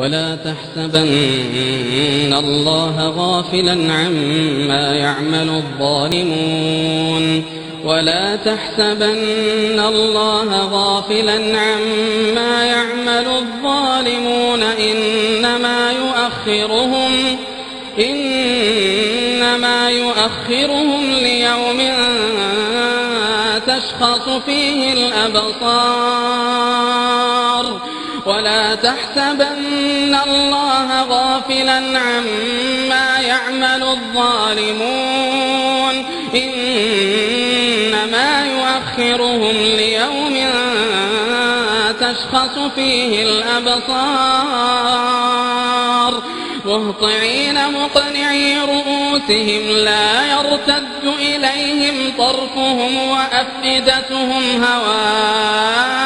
ولا تحسبن الله غافلا عما يعمل الظالمون ولا تحسبن الله غافلا عما يعمل الظالمون إنما يؤخرهم ليوم تشخص فيه الأبصار ولا تحسبن الله غافلا عما يعمل الظالمون إنما يؤخرهم ليوم تشخص فيه الأبصار مهطعين مقنعي رؤوسهم لا يرتد إليهم طرفهم وأفئدتهم هواء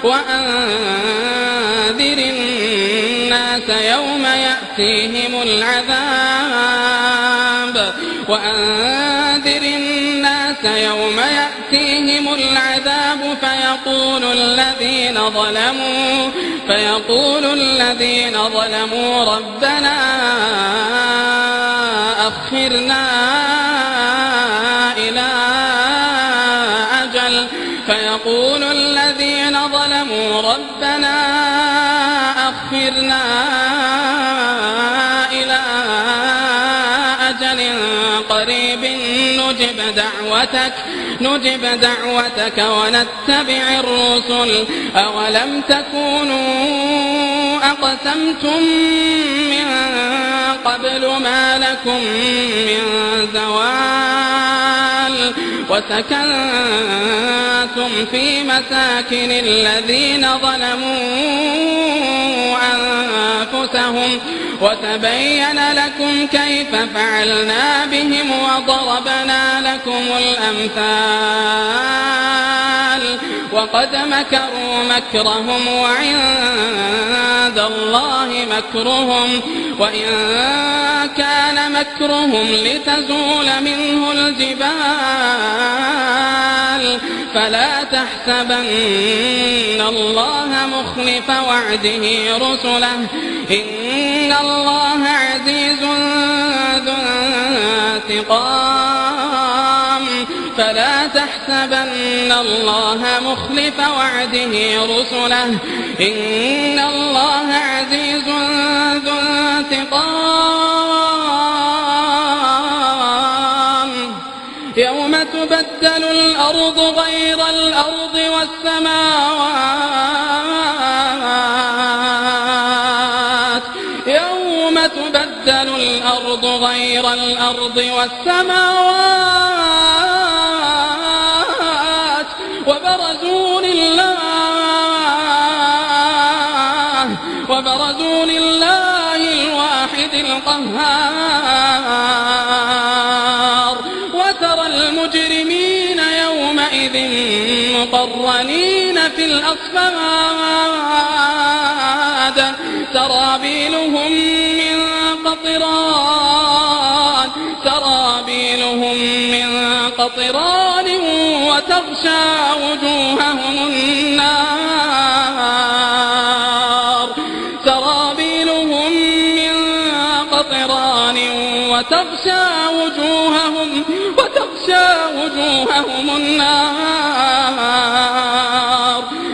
وأنذر الناس يوم يأتيهم العذاب فيقول الذين ظلموا ربنا أخرنا إلى أجل قريب نجب دعوتك ونتبع الرسل أولم تكونوا أقسمتم من قبل ما لكم من زوال وسكنتم في مساكن الذين ظلموا أنفسهم وتبين لكم كيف فعلنا بهم وضربنا لكم الأمثال وقد مكروا مكرهم وعند الله مكرهم وإن كان مكرهم لتزول منه الجبال فلا تحسبن الله مخلف وعده رسله إن الله عزيز ذو انتقام فلا تحسبن الله مخلف وعده رسله إن الله عزيز ذو انتقام يوم تبدل الأرض غير الأرض والسماوات وبرزوا لله الواحد القهار وترى المجرمين يومئذ مقرنين في الأصفاد سرابيلهم من قطران وتغشى وجوههم النار سرابيلهم من قطران وتغشى وجوههم النار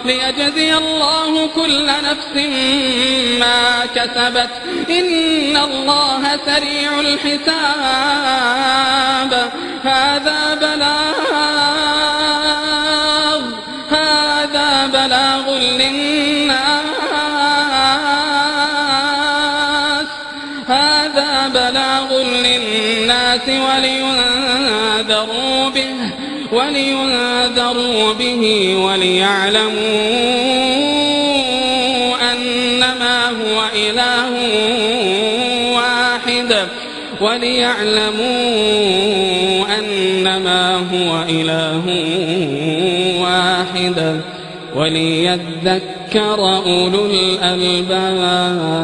ليجزي الله كل نفس ما كسبت إن الله سريع الحساب هذا بلاغ للناس ولينذروا به وليعلموا أنما هو إله واحد وليذكر أولو الألباب.